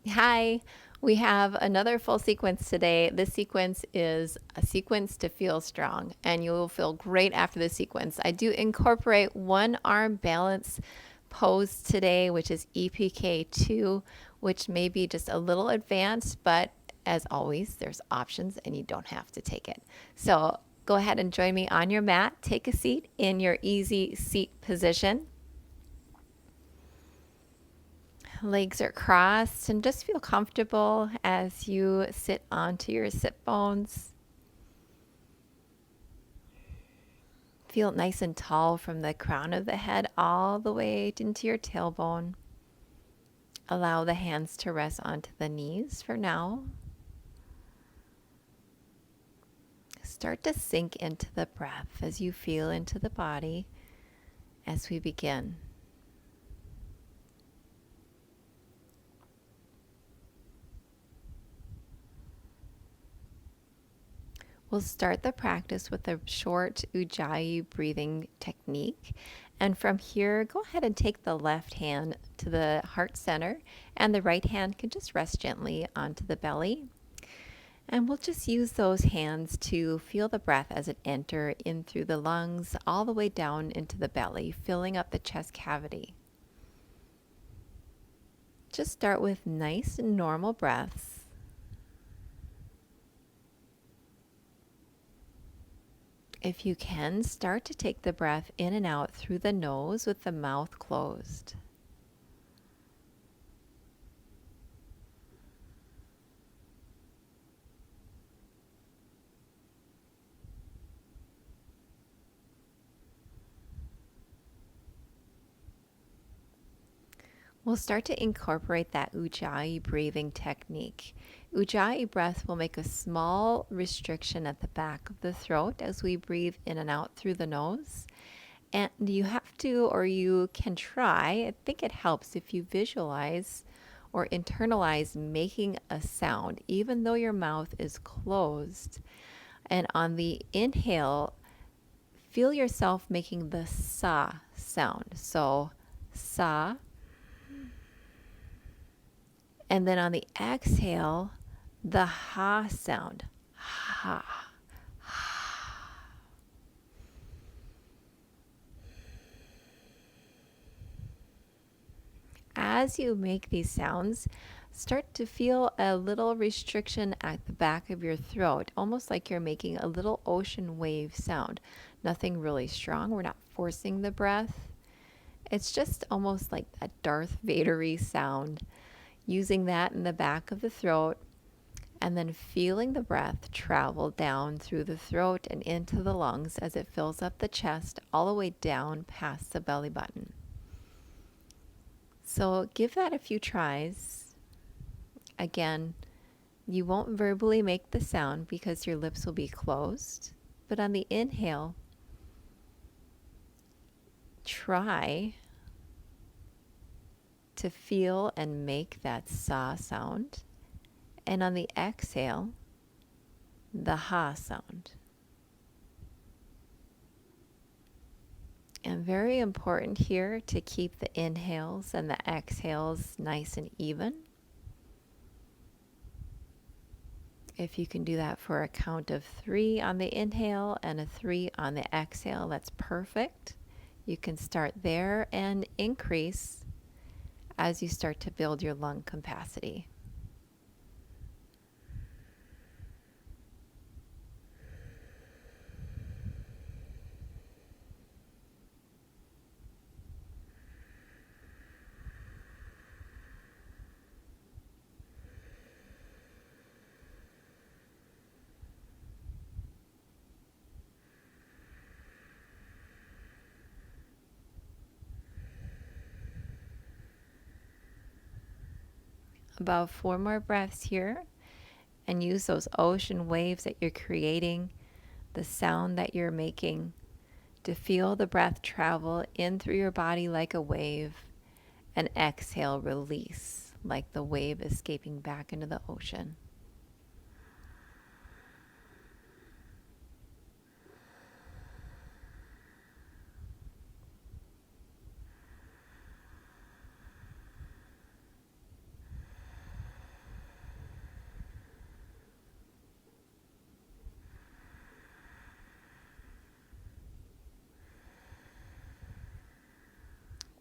Hi, we have another full sequence today. This sequence is a sequence to feel strong, and you will feel great after the sequence. I do incorporate one arm balance pose today, which is EPK2, which may be just a little advanced, but as always, there's options and you don't have to take it. So go ahead and join me on your mat. Take a seat in your easy seat position. Legs are crossed, and just feel comfortable as you sit onto your sit bones. Feel nice and tall from the crown of the head all the way into your tailbone. Allow the hands to rest onto the knees for now. Start to sink into the breath as you feel into the body as we begin. We'll start the practice with a short Ujjayi breathing technique. And from here, go ahead and take the left hand to the heart center, and the right hand can just rest gently onto the belly. And we'll just use those hands to feel the breath as it enters in through the lungs, all the way down into the belly, filling up the chest cavity. Just start with nice and normal breaths. If you can, start to take the breath in and out through the nose with the mouth closed. We'll start to incorporate that Ujjayi breathing technique. Ujjayi breath will make a small restriction at the back of the throat as we breathe in and out through the nose. And you have to, or you can try, I think it helps if you visualize or internalize making a sound, even though your mouth is closed. And on the inhale, feel yourself making the sa sound. So, sa. And then on the exhale, the ha sound. Ha. As you make these sounds, start to feel a little restriction at the back of your throat, almost like you're making a little ocean wave sound. Nothing really strong. We're not forcing the breath. It's just almost like a Darth Vader-y sound. Using that in the back of the throat, and then feeling the breath travel down through the throat and into the lungs as it fills up the chest all the way down past the belly button. So give that a few tries. Again, you won't verbally make the sound because your lips will be closed, but on the inhale, try to feel and make that sa sound. And on the exhale, the ha sound. And very important here to keep the inhales and the exhales nice and even. If you can do that for a count of 3 on the inhale and a 3 on the exhale, that's perfect. You can start there and increase as you start to build your lung capacity. About 4 more breaths here, and use those ocean waves that you're creating, the sound that you're making, to feel the breath travel in through your body like a wave, and exhale, release like the wave escaping back into the ocean.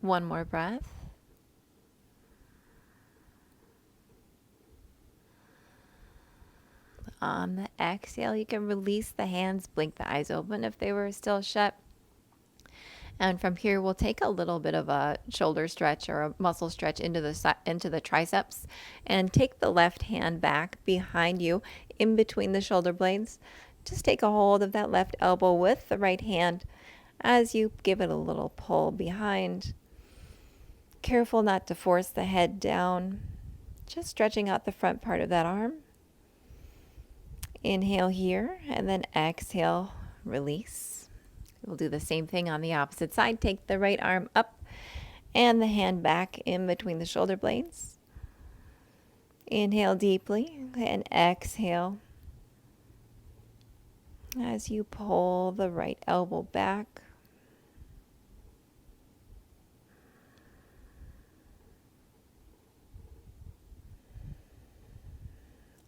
One more breath. On the exhale, you can release the hands, blink the eyes open if they were still shut. And from here, we'll take a little bit of a shoulder stretch or a muscle stretch into the triceps, and take the left hand back behind you in between the shoulder blades. Just take a hold of that left elbow with the right hand as you give it a little pull behind. Careful not to force the head down, just stretching out the front part of that arm. Inhale here, and then exhale, release. We'll do the same thing on the opposite side. Take the right arm up and the hand back in between the shoulder blades. Inhale deeply and exhale as you pull the right elbow back.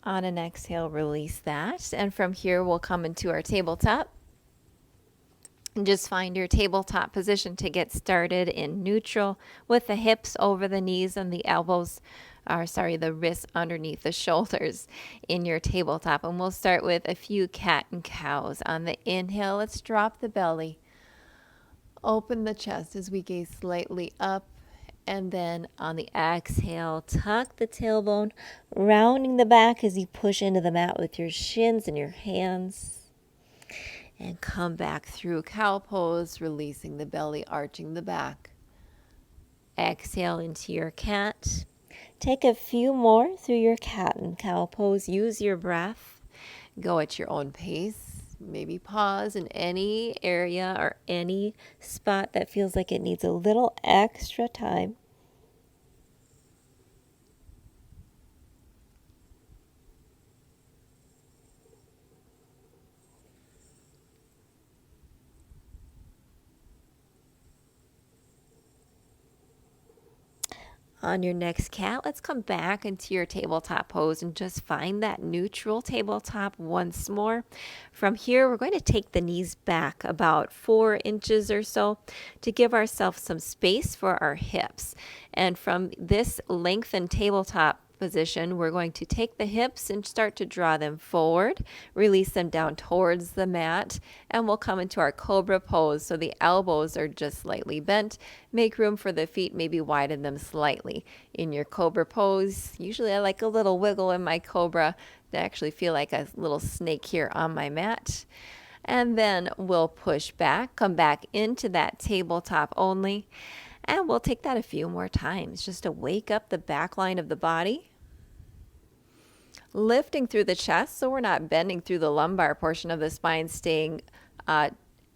On an exhale, release that. And from here, we'll come into our tabletop. And just find your tabletop position to get started in neutral, with the hips over the knees and the elbows, the wrists underneath the shoulders in your tabletop. And we'll start with a few cat and cows. On the inhale, let's drop the belly. Open the chest as we gaze slightly up. And then on the exhale, tuck the tailbone, rounding the back as you push into the mat with your shins and your hands. And come back through cow pose, releasing the belly, arching the back. Exhale into your cat. Take a few more through your cat and cow pose. Use your breath. Go at your own pace. Maybe pause in any area or any spot that feels like it needs a little extra time. On your next cat, let's come back into your tabletop pose and just find that neutral tabletop once more. From here, we're going to take the knees back about 4 inches or so to give ourselves some space for our hips. And from this lengthened tabletop position, we're going to take the hips and start to draw them forward, release them down towards the mat, and we'll come into our Cobra Pose. So the elbows are just slightly bent. Make room for the feet, maybe widen them slightly. In your Cobra Pose, usually I like a little wiggle in my Cobra to actually feel like a little snake here on my mat. And then we'll push back, come back into that tabletop only. And we'll take that a few more times just to wake up the back line of the body. Lifting through the chest so we're not bending through the lumbar portion of the spine, staying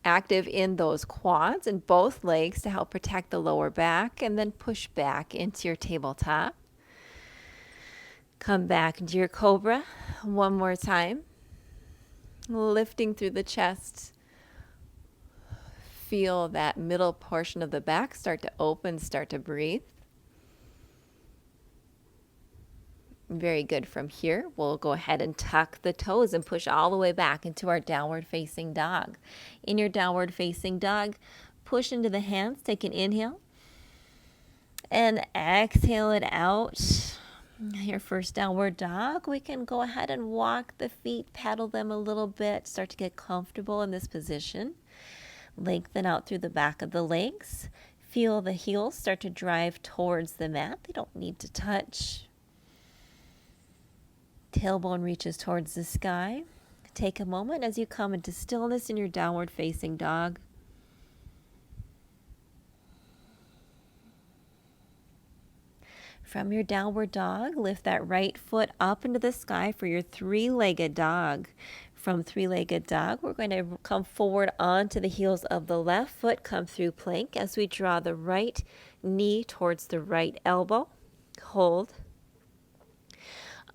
active in those quads and both legs to help protect the lower back, and then push back into your tabletop. Come back into your Cobra one more time. Lifting through the chest. Feel that middle portion of the back start to open, start to breathe. Very good. From here, we'll go ahead and tuck the toes and push all the way back into our downward facing dog. In your downward facing dog, push into the hands, take an inhale, and exhale it out. Your first downward dog, we can go ahead and walk the feet, pedal them a little bit, start to get comfortable in this position. Lengthen out through the back of the legs. Feel the heels start to drive towards the mat. They don't need to touch. Tailbone reaches towards the sky. Take a moment as you come into stillness in your downward facing dog. From your downward dog, lift that right foot up into the sky for your three-legged dog. From three-legged dog, we're going to come forward onto the heels of the left foot, come through plank as we draw the right knee towards the right elbow. Hold.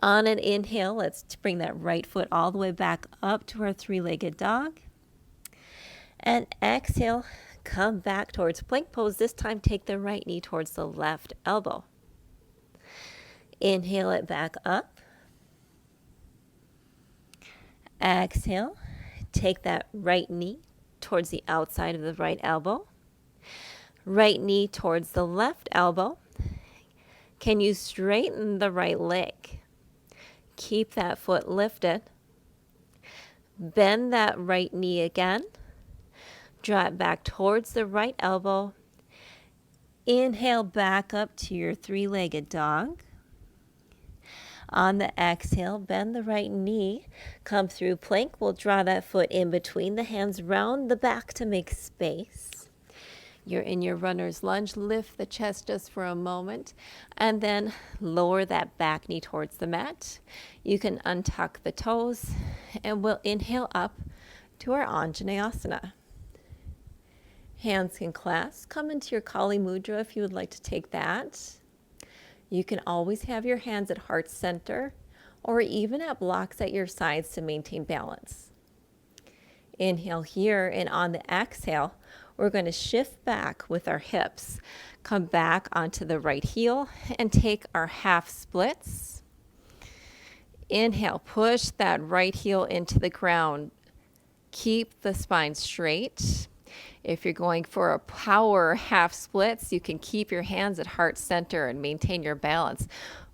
On an inhale, let's bring that right foot all the way back up to our three-legged dog. And exhale, come back towards plank pose. This time, take the right knee towards the left elbow. Inhale it back up. Exhale, take that right knee towards the outside of the right elbow. Right knee towards the left elbow. Can you straighten the right leg? Keep that foot lifted. Bend that right knee again. Draw it back towards the right elbow. Inhale back up to your three-legged dog. On the exhale, bend the right knee. Come through plank. We'll draw that foot in between the hands, round the back to make space. You're in your runner's lunge. Lift the chest just for a moment and then lower that back knee towards the mat. You can untuck the toes and we'll inhale up to our Anjanayasana. Hands can clasp. Come into your Kali Mudra if you would like to take that. You can always have your hands at heart center or even at blocks at your sides to maintain balance. Inhale here, and on the exhale, we're going to shift back with our hips. Come back onto the right heel and take our half splits. Inhale, push that right heel into the ground. Keep the spine straight. If you're going for a power half splits, you can keep your hands at heart center and maintain your balance,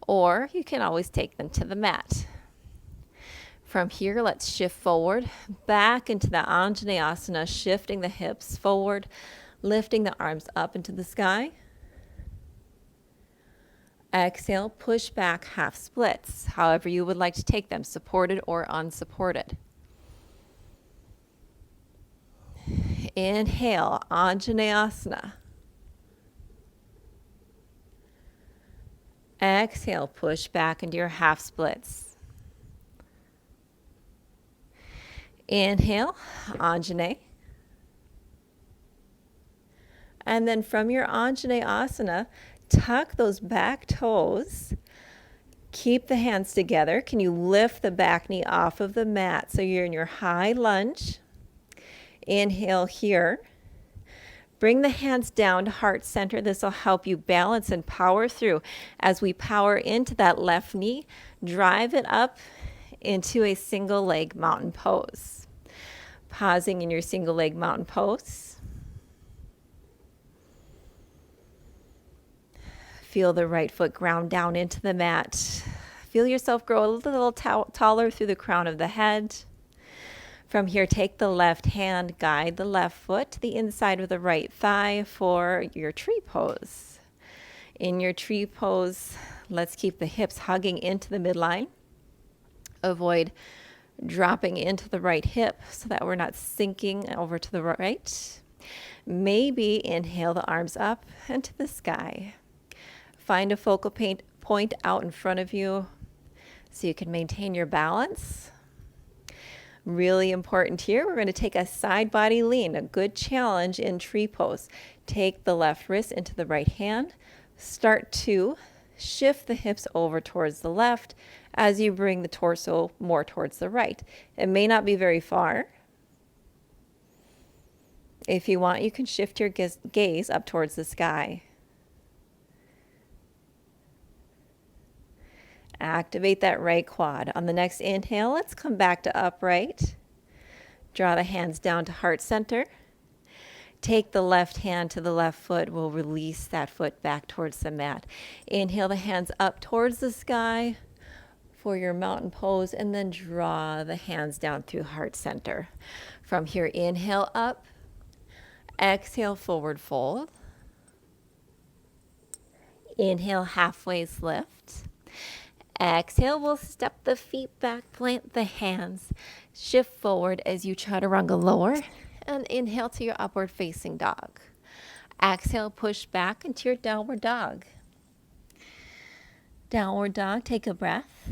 or you can always take them to the mat. From here, let's shift forward, back into the Anjanayasana, shifting the hips forward, lifting the arms up into the sky. Exhale, push back half splits, however you would like to take them, supported or unsupported. Inhale, Anjanayasana. Exhale, push back into your half splits. Inhale, Anjaney. And then from your Anjaneyasana, tuck those back toes. Keep the hands together. Can you lift the back knee off of the mat so you're in your high lunge? Inhale here. Bring the hands down to heart center. This will help you balance and power through. As we power into that left knee, drive it up into a single leg mountain pose. Pausing in your single leg mountain pose. Feel the right foot ground down into the mat. Feel yourself grow a little taller through the crown of the head. From here, take the left hand, guide the left foot to the inside of the right thigh for your tree pose. In your tree pose, let's keep the hips hugging into the midline. Avoid dropping into the right hip so that we're not sinking over to the right. Maybe inhale the arms up and to the sky. Find a focal point out in front of you so you can maintain your balance. Really important here, we're going to take a side body lean, a good challenge in tree pose. Take the left wrist into the right hand. Start to shift the hips over towards the left as you bring the torso more towards the right. It may not be very far. If you want, you can shift your gaze up towards the sky. Activate that right quad. On the next inhale, let's come back to upright. Draw the hands down to heart center. Take the left hand to the left foot. We'll release that foot back towards the mat. Inhale the hands up towards the sky for your mountain pose, and then draw the hands down through heart center. From here, inhale up. Exhale, forward fold. Inhale, halfway lift. Exhale, we'll step the feet back, plant the hands, shift forward as you chaturanga lower, and inhale to your upward facing dog. Exhale, push back into your downward dog. Downward dog, take a breath.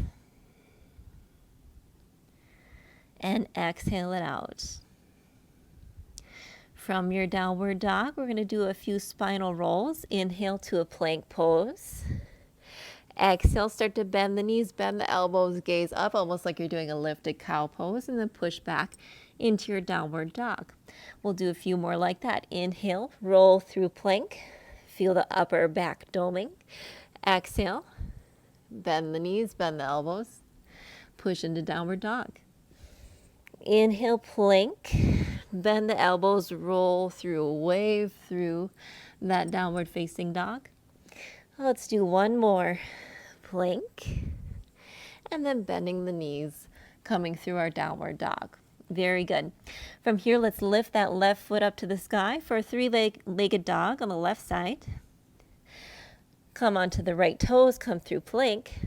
And exhale it out. From your downward dog, we're going to do a few spinal rolls. Inhale to a plank pose. Exhale, start to bend the knees, bend the elbows, gaze up, almost like you're doing a lifted cow pose, and then push back into your downward dog. We'll do a few more like that. Inhale, roll through plank. Feel the upper back doming. Exhale, bend the knees, bend the elbows, push into downward dog. Inhale, plank. Bend the elbows, roll through, wave through that downward facing dog. Let's do one more. Plank. And then bending the knees, coming through our downward dog. Very good. From here, let's lift that left foot up to the sky for a three-legged dog on the left side. Come onto the right toes, come through plank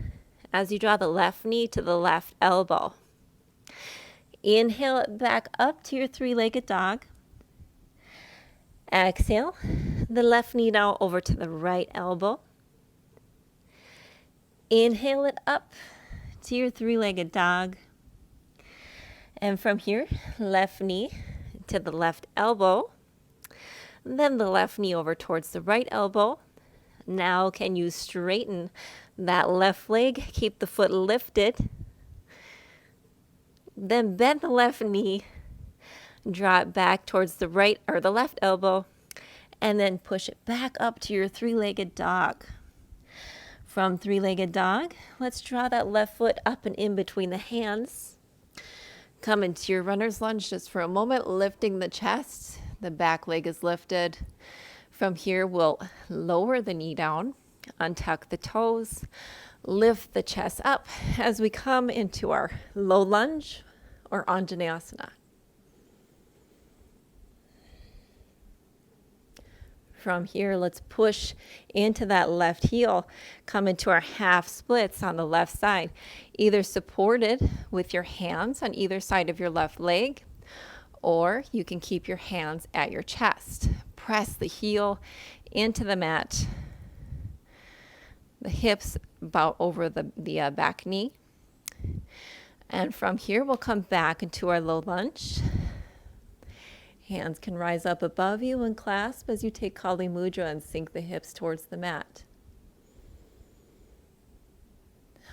as you draw the left knee to the left elbow. Inhale it back up to your three-legged dog. Exhale, the left knee now over to the right elbow. Inhale it up to your three-legged dog. And from here, left knee to the left elbow. Then the left knee over towards the right elbow. Now can you straighten that left leg? Keep the foot lifted. Then bend the left knee. Draw it back towards the right or the left elbow. And then push it back up to your three-legged dog. From three-legged dog, let's draw that left foot up and in between the hands. Come into your runner's lunge just for a moment, lifting the chest. The back leg is lifted. From here, we'll lower the knee down, untuck the toes, lift the chest up as we come into our low lunge or Anjanayasana. From here, let's push into that left heel, come into our half splits on the left side, either supported with your hands on either side of your left leg, or you can keep your hands at your chest. Press the heel into the mat, the hips about over the back knee. And from here, we'll come back into our low lunge. Hands can rise up above you and clasp as you take Kali Mudra and sink the hips towards the mat.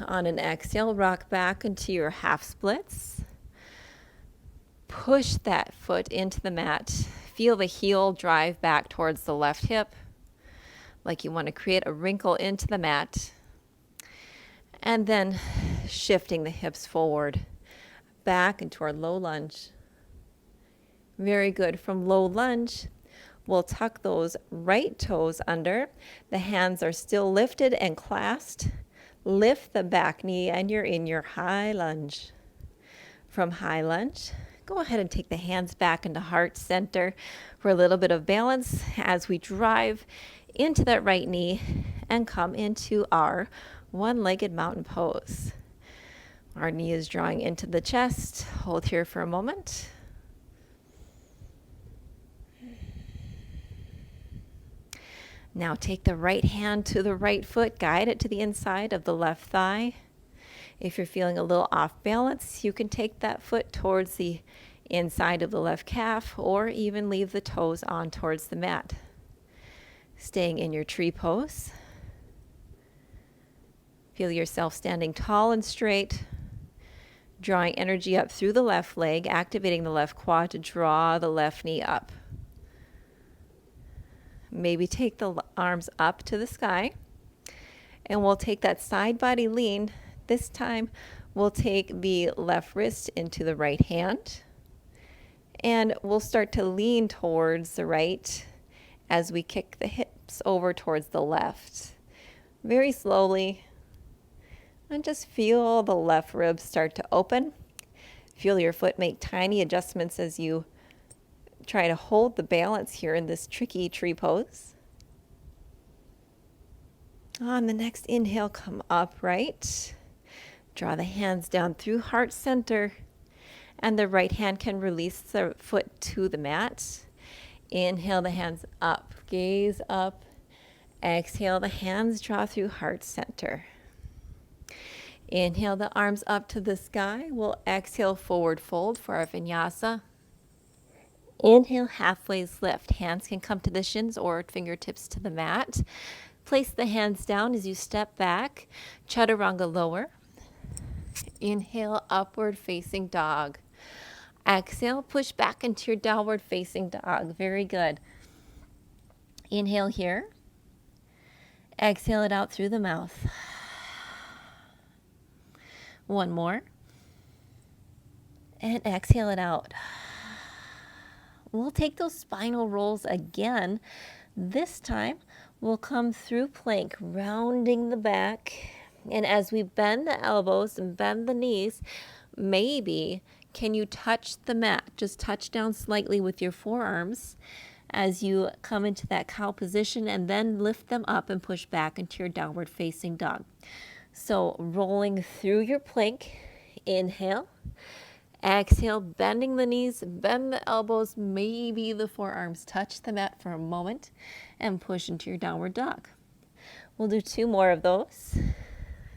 On an exhale, rock back into your half splits. Push that foot into the mat. Feel the heel drive back towards the left hip, like you want to create a wrinkle into the mat. And then shifting the hips forward, back into our low lunge. Very good. From low lunge, we'll tuck those right toes under. The hands are still lifted and clasped. Lift the back knee and you're in your high lunge. From high lunge, go ahead and take the hands back into heart center for a little bit of balance as we drive into that right knee and come into our one-legged mountain pose. Our knee is drawing into the chest. Hold here for a moment. Now take the right hand to the right foot, guide it to the inside of the left thigh. If you're feeling a little off balance, you can take that foot towards the inside of the left calf or even leave the toes on towards the mat. Staying in your tree pose. Feel yourself standing tall and straight, drawing energy up through the left leg, activating the left quad to draw the left knee up. Maybe take the arms up to the sky, and we'll take that side body lean. This time, we'll take the left wrist into the right hand, and we'll start to lean towards the right as we kick the hips over towards the left. Very slowly, and just feel the left ribs start to open. Feel your foot make tiny adjustments as you try to hold the balance here in this tricky tree pose. On the next inhale, come upright. Draw the hands down through heart center, and the right hand can release the foot to the mat. Inhale the hands up, gaze up. Exhale, the hands draw through heart center. Inhale the arms up to the sky. We'll exhale, forward fold for our vinyasa. Inhale, halfway lift. Hands can come to the shins or fingertips to the mat. Place the hands down as you step back. Chaturanga lower. Inhale, upward facing dog. Exhale, push back into your downward facing dog. Very good. Inhale here. Exhale it out through the mouth. One more. And exhale it out. We'll take those spinal rolls again. This time, we'll come through plank, rounding the back. And as we bend the elbows and bend the knees, maybe can you touch the mat? Just touch down slightly with your forearms as you come into that cow position, and then lift them up and push back into your downward facing dog. So rolling through your plank, inhale, exhale, bending the knees, bend the elbows, maybe the forearms touch the mat for a moment, and push into your downward dog. We'll do 2 more of those.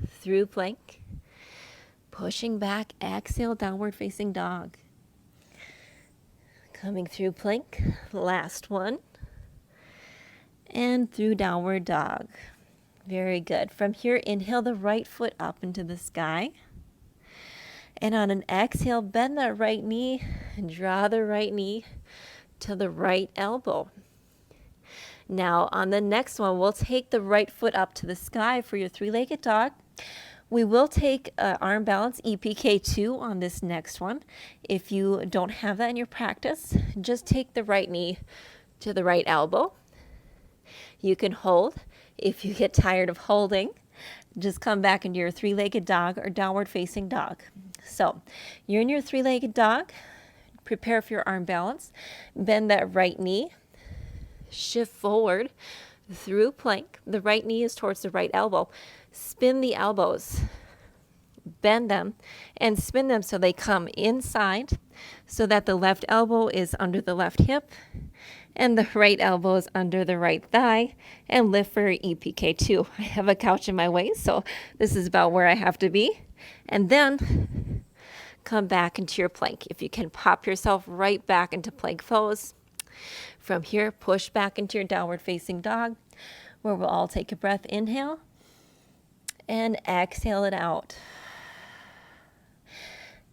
Through plank, pushing back, exhale, downward facing dog. Coming through plank, last one, and through downward dog. Very good. From here, inhale the right foot up into the sky. And on an exhale, bend that right knee and draw the right knee to the right elbow. Now, on the next one, we'll take the right foot up to the sky for your 3-legged dog. We will take arm balance EPK2 on this next one. If you don't have that in your practice, just take the right knee to the right elbow. You can hold. If you get tired of holding, just come back into your 3-legged dog or downward facing dog. So you're in your 3-legged dog. Prepare for your arm balance. Bend that right knee. Shift forward through plank. The right knee is towards the right elbow. Spin the elbows. Bend them and spin them so they come inside, so that the left elbow is under the left hip and the right elbow is under the right thigh, and lift for EPK2. I have a couch in my way, so this is about where I have to be. And then come back into your plank. If you can pop yourself right back into plank pose. From here, push back into your downward facing dog, where we'll all take a breath. Inhale and exhale it out.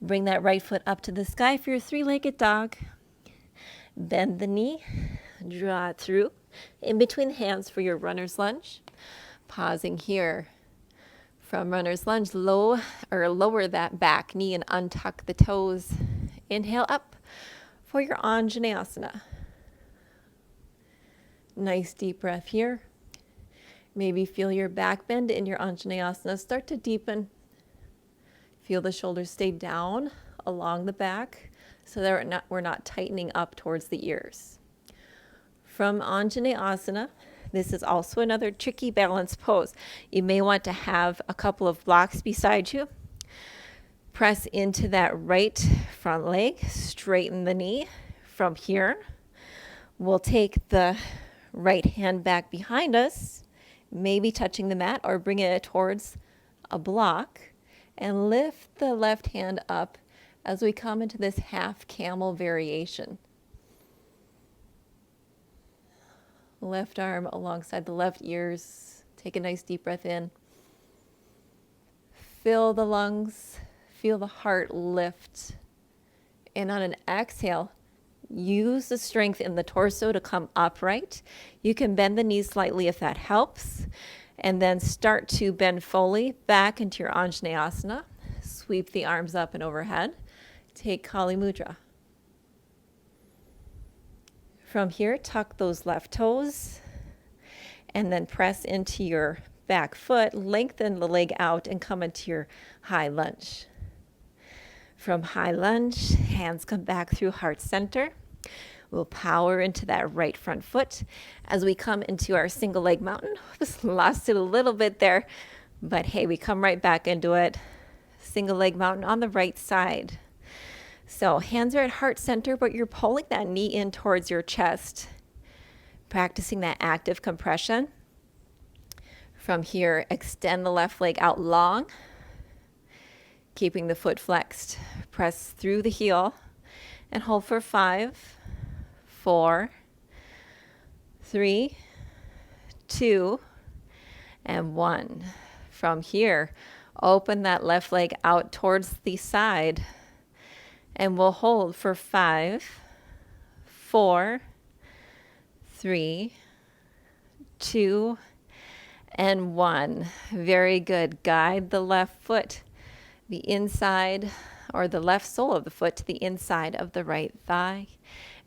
Bring that right foot up to the sky for your 3-legged dog. Bend the knee, draw it through, in between the hands for your runner's lunge. Pausing here. From runner's lunge, lower that back knee and untuck the toes. Inhale up for your Anjanayasana. Nice deep breath here. Maybe feel your back bend in your Anjanayasana start to deepen. Feel the shoulders stay down along the back so that we're not tightening up towards the ears. From Anjanayasana, this is also another tricky balance pose. You may want to have a couple of blocks beside you. Press into that right front leg, straighten the knee. From here, we'll take the right hand back behind us, maybe touching the mat or bring it towards a block, and lift the left hand up as we come into this half camel variation. Left arm alongside the left ears. Take a nice deep breath in. Fill the lungs, feel the heart lift. And on an exhale, use the strength in the torso to come upright. You can bend the knees slightly if that helps. And then start to bend fully back into your Anjanayasana. Sweep the arms up and overhead. Take Kali Mudra. From here, tuck those left toes and then press into your back foot, lengthen the leg out and come into your high lunge. From high lunge, hands come back through heart center. We'll power into that right front foot as we come into our single leg mountain. Just lost it a little bit there, but hey, we come right back into it. Single leg mountain on the right side. So hands are at heart center, but you're pulling that knee in towards your chest, practicing that active compression. From here, extend the left leg out long, keeping the foot flexed. Press through the heel and hold for 5, 4, 3, 2, and 1. From here, open that left leg out towards the side, and we'll hold for 5, 4, 3, 2, and 1. Very good. Guide the left foot, the inside or the left sole of the foot to the inside of the right thigh.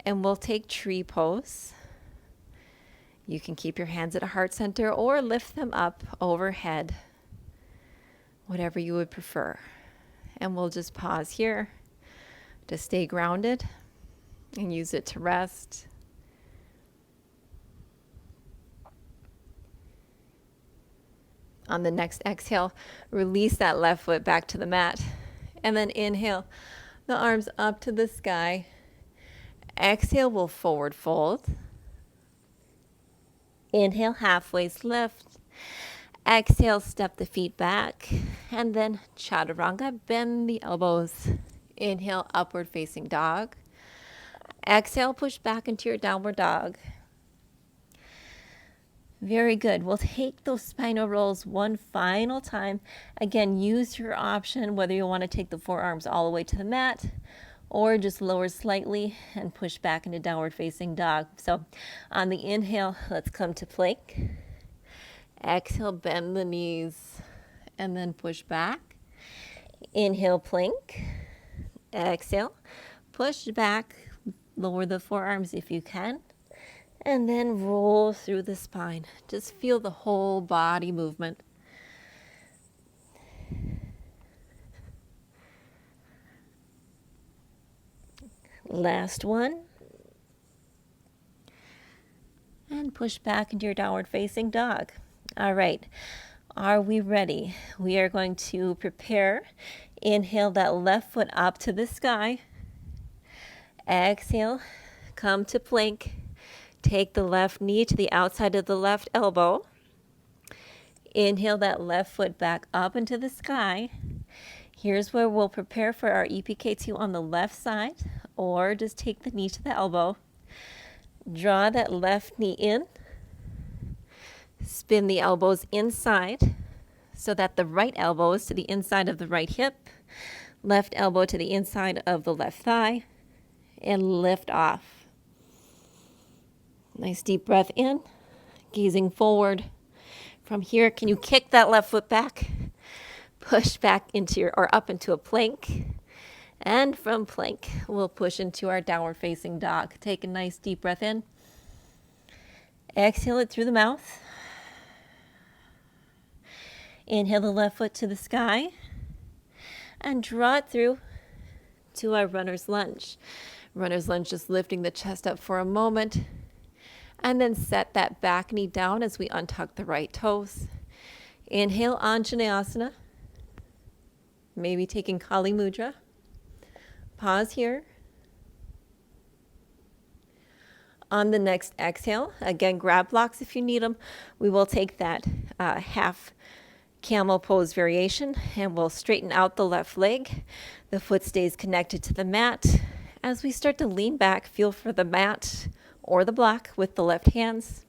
And we'll take tree pose. You can keep your hands at a heart center or lift them up overhead, whatever you would prefer. And we'll just pause here to stay grounded and use it to rest. On the next exhale, release that left foot back to the mat. And then inhale the arms up to the sky. Exhale, we'll forward fold. Inhale, halfway lift. Exhale, step the feet back. And then chaturanga, bend the elbows. Inhale, upward facing dog. Exhale, push back into your downward dog. Very good. We'll take those spinal rolls one final time. Again, use your option, whether you want to take the forearms all the way to the mat or just lower slightly and push back into downward facing dog. So on the inhale, let's come to plank. Exhale, bend the knees and then push back. Inhale, plank. Exhale, push back, lower the forearms if you can. And then roll through the spine. Just feel the whole body movement. Last one. And push back into your downward facing dog. All right. Are we ready? We are going to prepare. Inhale that left foot up to the sky. Exhale, come to plank. Take the left knee to the outside of the left elbow. Inhale that left foot back up into the sky. Here's where we'll prepare for our EPK2 on the left side, or just take the knee to the elbow. Draw that left knee in. Spin the elbows inside so that the right elbow is to the inside of the right hip, left elbow to the inside of the left thigh, and lift off. Nice deep breath in, gazing forward. From here, can you kick that left foot back? Push back into or up into a plank. And from plank, we'll push into our downward facing dog. Take a nice deep breath in. Exhale it through the mouth. Inhale the left foot to the sky. And draw it through to our runner's lunge. Runner's lunge, just lifting the chest up for a moment. And then set that back knee down as we untuck the right toes. Inhale, Anjanayasana. Maybe taking Kali Mudra. Pause here. On the next exhale, again, grab blocks if you need them. We will take that half Camel Pose variation and we'll straighten out the left leg. The foot stays connected to the mat. As we start to lean back, feel for the mat or the block with the left hands.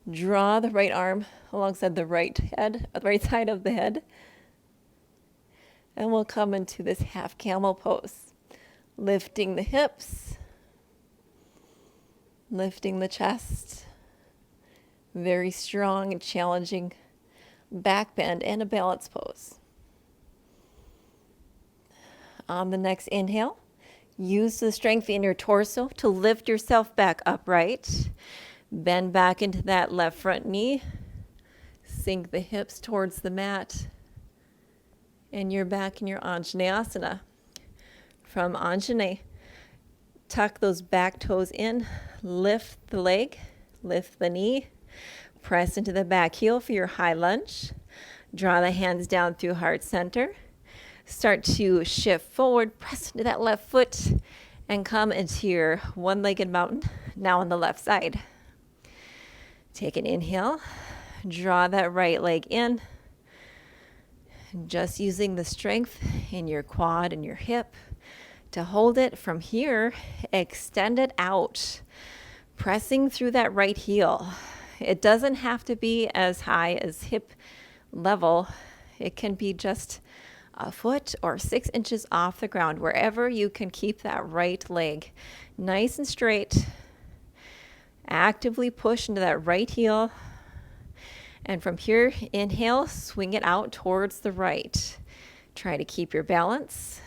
Draw the right arm alongside the right side of the head. And we'll come into this half camel pose. Lifting the hips, lifting the chest. Very strong and challenging back bend and a balance pose. On the next inhale, use the strength in your torso to lift yourself back upright. Bend back into that left front knee. Sink the hips towards the mat. And you're back in your Anjanayasana. From Anjanay, tuck those back toes in. Lift the leg. Lift the knee. Press into the back heel for your high lunge. Draw the hands down through heart center. Start to shift forward, press into that left foot, and come into your one-legged mountain, now on the left side. Take an inhale, draw that right leg in, just using the strength in your quad and your hip to hold it. From here, extend it out, pressing through that right heel. It doesn't have to be as high as hip level. It can be just a foot or 6 inches off the ground, wherever you can keep that right leg nice and straight. Actively push into that right heel. And from here, inhale, swing it out towards the right. Try to keep your balance.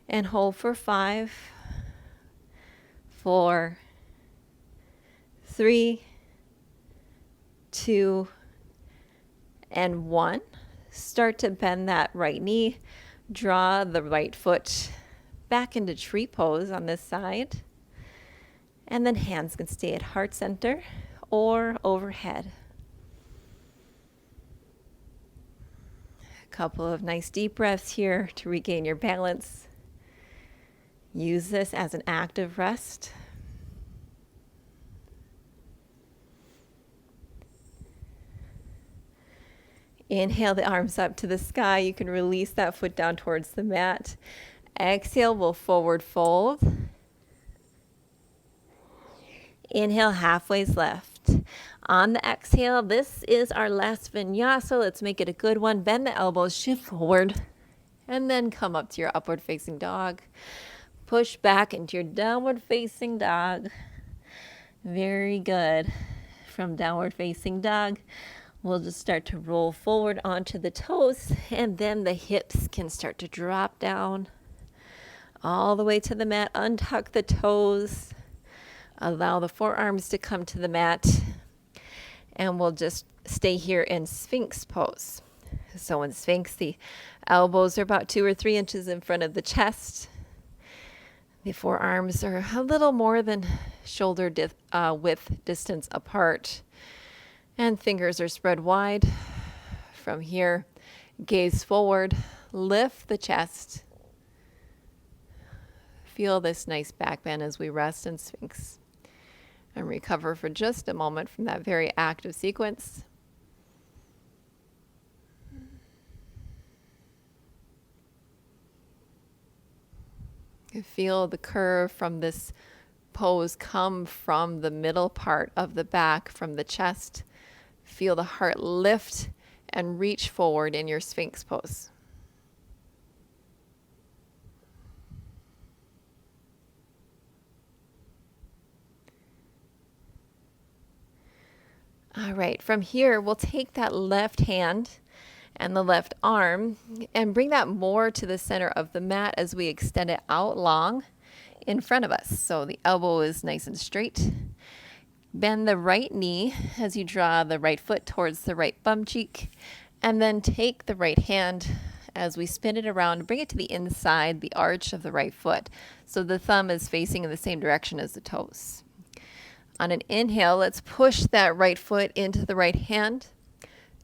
And hold for 5, 4, 3, 2, and 1. Start to bend that right knee. Draw the right foot back into tree pose on this side. And then hands can stay at heart center or overhead. A couple of nice deep breaths here to regain your balance. Use this as an active rest. Inhale the arms up to the sky. You can release that foot down towards the mat. Exhale, we'll forward fold. Inhale, halfway's left. On the exhale, this is our last vinyasa. Let's make it a good one. Bend the elbows, shift forward, and then come up to your upward facing dog. Push back into your downward facing dog. Very good. From downward facing dog, we'll just start to roll forward onto the toes, and then the hips can start to drop down all the way to the mat. Untuck the toes. Allow the forearms to come to the mat. And we'll just stay here in Sphinx Pose. So in Sphinx, the elbows are about 2 or 3 inches in front of the chest. The forearms are a little more than shoulder width distance apart. And fingers are spread wide. From here, gaze forward, lift the chest. Feel this nice back bend as we rest in Sphinx. And recover for just a moment from that very active sequence. You feel the curve from this pose come from the middle part of the back, from the chest. Feel the heart lift and reach forward in your Sphinx pose. All right, from here, we'll take that left hand and the left arm and bring that more to the center of the mat as we extend it out long in front of us. So the elbow is nice and straight. Bend the right knee as you draw the right foot towards the right bum cheek. And then take the right hand as we spin it around, bring it to the inside, the arch of the right foot. So the thumb is facing in the same direction as the toes. On an inhale, let's push that right foot into the right hand.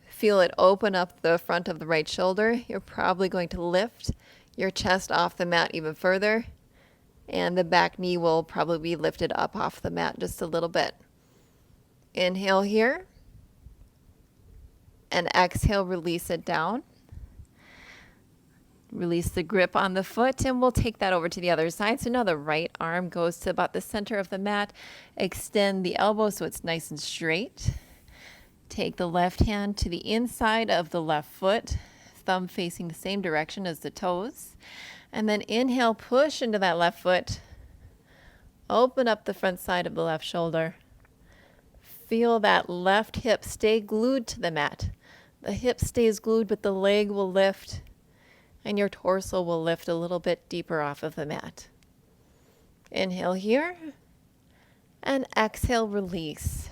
Feel it open up the front of the right shoulder. You're probably going to lift your chest off the mat even further. And the back knee will probably be lifted up off the mat just a little bit. Inhale here. And exhale, release it down. Release the grip on the foot, and we'll take that over to the other side. So now the right arm goes to about the center of the mat. Extend the elbow so it's nice and straight. Take the left hand to the inside of the left foot, thumb facing the same direction as the toes. And then inhale, push into that left foot. Open up the front side of the left shoulder. Feel that left hip stay glued to the mat. The hip stays glued, but the leg will lift. And your torso will lift a little bit deeper off of the mat. Inhale here. And exhale, release.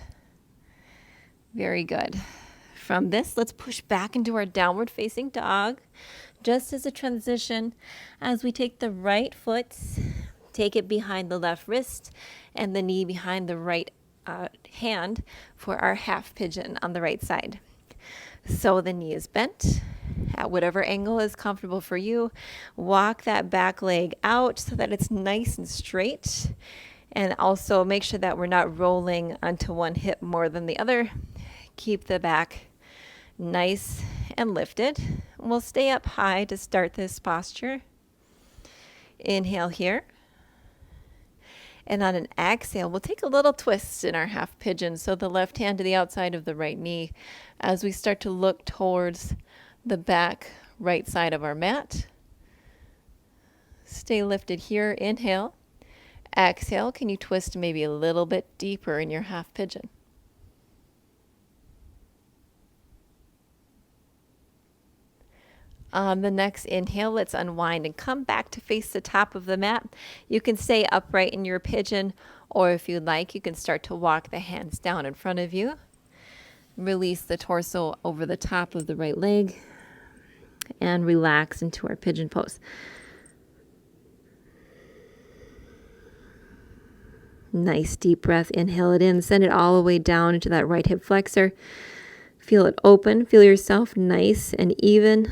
Very good. From this, let's push back into our downward facing dog. Just as a transition, as we take the right foot, take it behind the left wrist and the knee behind the right hand for our half pigeon on the right side. So the knee is bent at whatever angle is comfortable for you. Walk that back leg out so that it's nice and straight. And also make sure that we're not rolling onto one hip more than the other. Keep the back nice and lifted. We'll stay up high to start this posture. Inhale here. And on an exhale, we'll take a little twist in our half pigeon. So the left hand to the outside of the right knee as we start to look towards the back right side of our mat. Stay lifted here. Inhale. Exhale. Can you twist maybe a little bit deeper in your half pigeon? On the next inhale, let's unwind and come back to face the top of the mat. You can stay upright in your pigeon, Or if you'd like, you can start to walk the hands down in front of you. Release the torso over the top of the right leg and relax into our pigeon pose. Nice deep breath. Inhale it in. Send it all the way down into that right hip flexor. Feel it open. Feel yourself nice and even.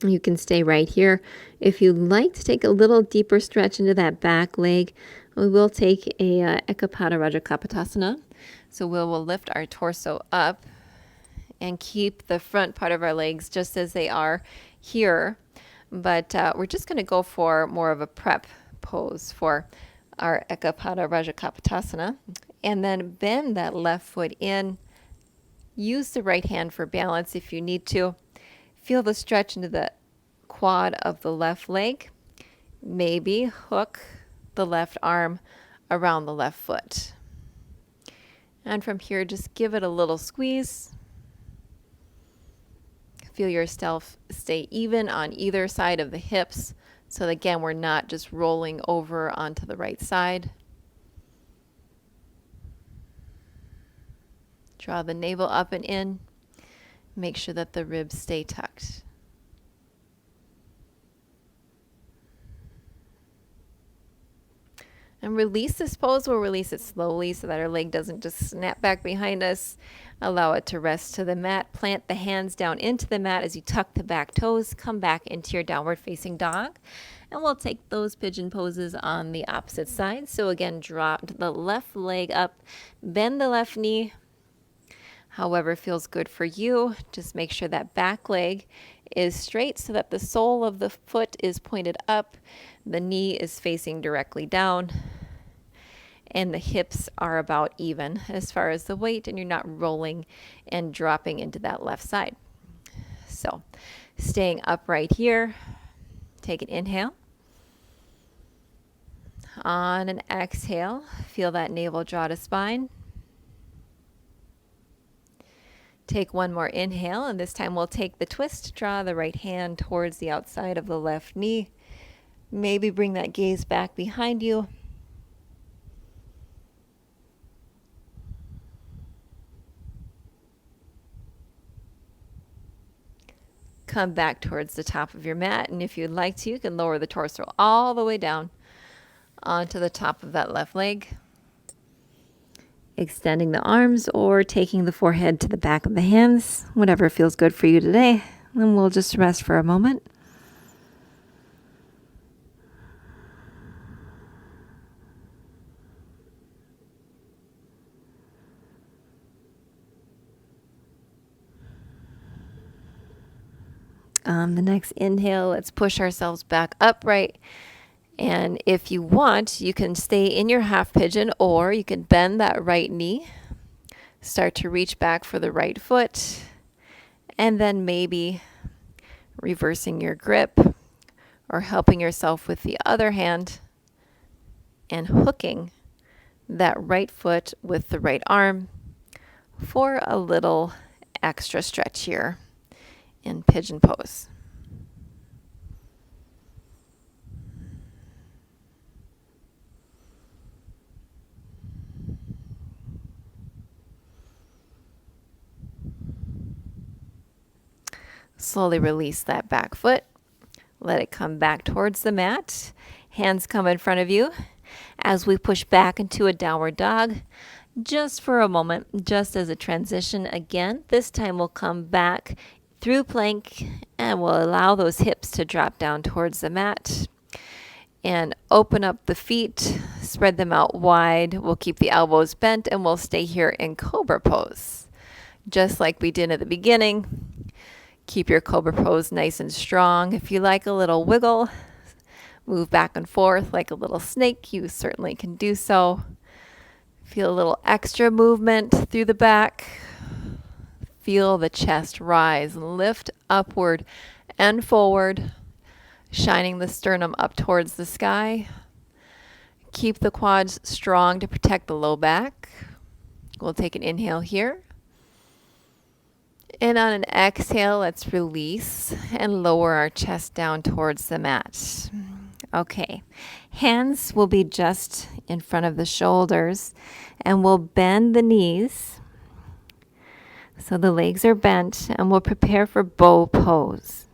You can stay right here. If you'd like to take a little deeper stretch into that back leg, we will take a Ekapataraja Kapatasana. So we'll lift our torso up and keep the front part of our legs just as they are here. But we're just going to go for more of a prep pose for our Ekapataraja Kapatasana. And then bend that left foot in. Use the right hand for balance if you need to. Feel the stretch into the quad of the left leg. Maybe hook the left arm around the left foot. And from here, just give it a little squeeze. Feel yourself stay even on either side of the hips. So again, we're not just rolling over onto the right side. Draw the navel up and in. Make sure that the ribs stay tucked. And release this pose. We'll release it slowly so that our leg doesn't just snap back behind us. Allow it to rest to the mat. Plant the hands down into the mat as you tuck the back toes. Come back into your downward facing dog. And we'll take those pigeon poses on the opposite side. So again, drop the left leg up. Bend the left knee. However feels good for you. Just make sure that back leg is straight so that the sole of the foot is pointed up. The knee is facing directly down. And the hips are about even as far as the weight, and you're not rolling and dropping into that left side. So staying upright here. Take an inhale. On an exhale, feel that navel draw to spine. Take one more inhale, and this time we'll take the twist. Draw the right hand towards the outside of the left knee. Maybe bring that gaze back behind you. Come back towards the top of your mat, and if you'd like to, you can lower the torso all the way down onto the top of that left leg. Extending the arms or taking the forehead to the back of the hands, whatever feels good for you today. And we'll just rest for a moment. On the next inhale, let's push ourselves back upright. And if you want, you can stay in your half pigeon, or you can bend that right knee. Start to reach back for the right foot. And then maybe reversing your grip or helping yourself with the other hand and hooking that right foot with the right arm for a little extra stretch here in Pigeon Pose. Slowly release that back foot. Let it come back towards the mat. Hands come in front of you as we push back into a downward dog. Just for a moment, just as a transition again. This time we'll come back through plank and we'll allow those hips to drop down towards the mat. And open up the feet, spread them out wide. We'll keep the elbows bent and we'll stay here in Cobra Pose. Just like we did at the beginning. Keep your Cobra Pose nice and strong. If you like a little wiggle, move back and forth like a little snake, you certainly can do so. Feel a little extra movement through the back. Feel the chest rise and lift upward and forward, shining the sternum up towards the sky. Keep the quads strong to protect the low back. We'll take an inhale here. And on an exhale, let's release and lower our chest down towards the mat. Okay, hands will be just in front of the shoulders, and we'll bend the knees so the legs are bent, and we'll prepare for bow pose.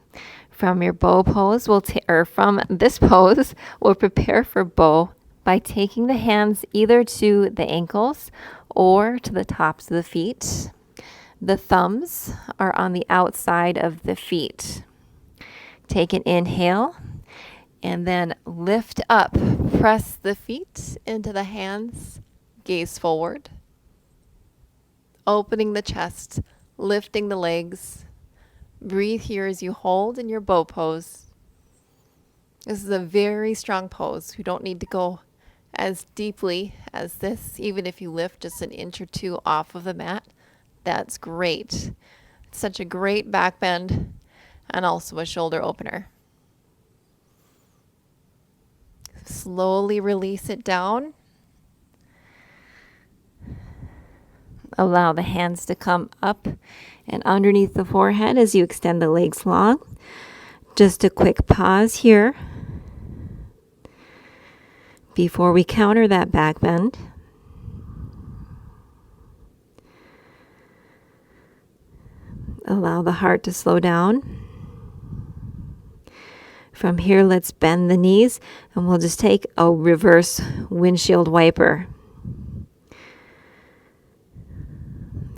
From your bow pose, from this pose, we'll prepare for bow by taking the hands either to the ankles or to the tops of the feet. The thumbs are on the outside of the feet. Take an inhale and then lift up. Press the feet into the hands. Gaze forward. Opening the chest, lifting the legs. Breathe here as you hold in your bow pose. This is a very strong pose. You don't need to go as deeply as this, even if you lift just an inch or two off of the mat. That's great. It's such a great back bend and also a shoulder opener. Slowly release it down. Allow the hands to come up and underneath the forehead as you extend the legs long. Just a quick pause here before we counter that back bend. Allow the heart to slow down. From here, let's bend the knees, and we'll just take a reverse windshield wiper.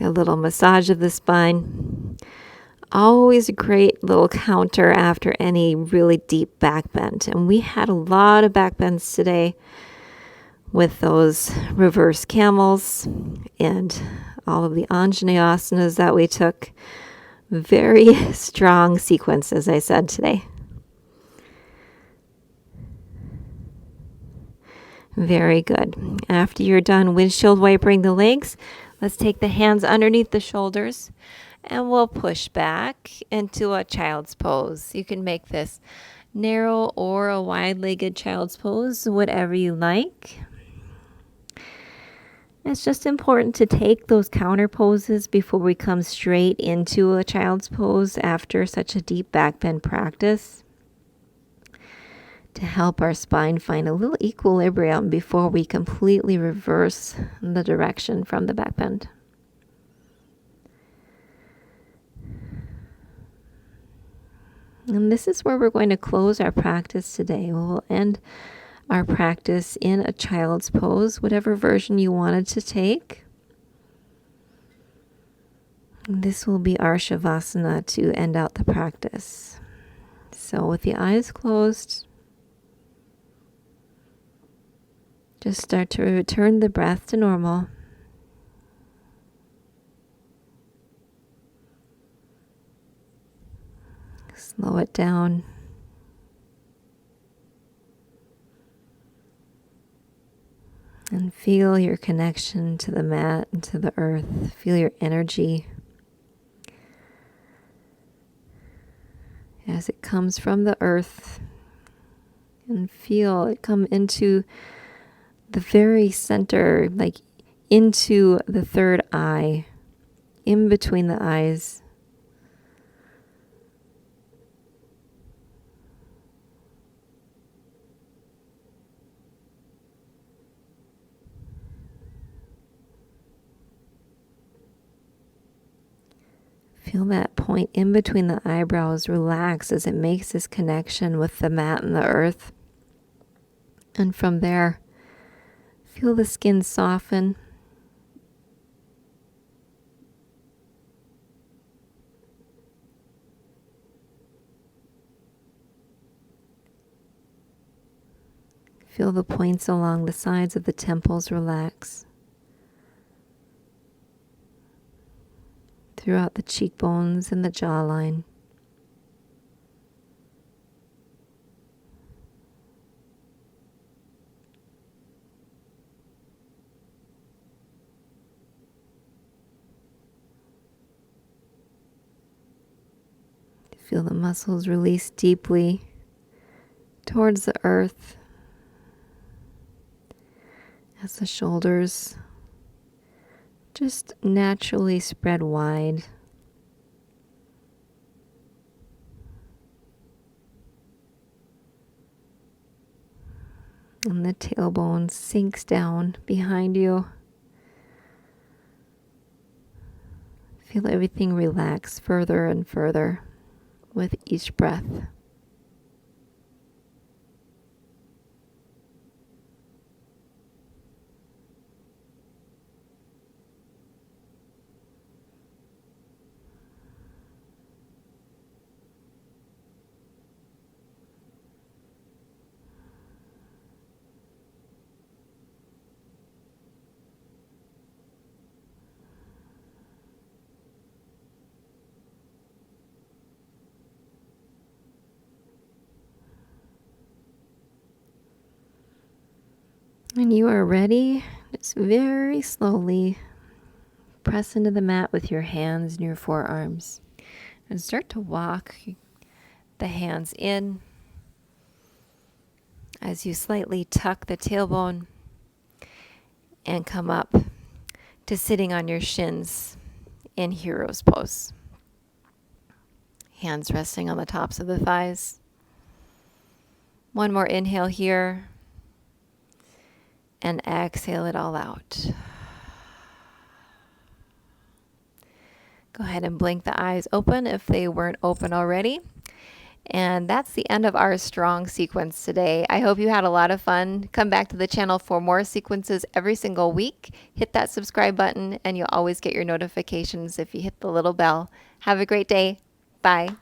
A little massage of the spine. Always a great little counter after any really deep back bend. And we had a lot of back bends today with those reverse camels and all of the Anjanayasanas that we took. Very strong sequence, as I said today. Very good. After you're done windshield wipering the legs, let's take the hands underneath the shoulders and we'll push back into a child's pose. You can make this narrow or a wide-legged child's pose, whatever you like. It's just important to take those counter poses before we come straight into a child's pose after such a deep back bend practice, to help our spine find a little equilibrium before we completely reverse the direction from the back bend. And this is where we're going to close our practice today. We'll end our practice in a child's pose, whatever version you wanted to take. This will be our Shavasana to end out the practice. So with the eyes closed, just start to return the breath to normal. Slow it down. And feel your connection to the mat and to the earth. Feel your energy as it comes from the earth. And feel it come into the very center, like into the third eye, in between the eyes. Feel that point in between the eyebrows relax as it makes this connection with the mat and the earth. And from there, feel the skin soften. Feel the points along the sides of the temples relax. Throughout the cheekbones and the jawline. Feel the muscles release deeply towards the earth as the shoulders Just naturally spread wide. And the tailbone sinks down behind you. Feel everything relax further and further with each breath. When you are ready, just very slowly press into the mat with your hands and your forearms and start to walk the hands in as you slightly tuck the tailbone and come up to sitting on your shins in Hero's Pose. Hands resting on the tops of the thighs. One more inhale here. And exhale it all out. Go ahead and blink the eyes open if they weren't open already. And that's the end of our strong sequence today. I hope you had a lot of fun. Come back to the channel for more sequences every single week. Hit that subscribe button and you'll always get your notifications if you hit the little bell. Have a great day. Bye.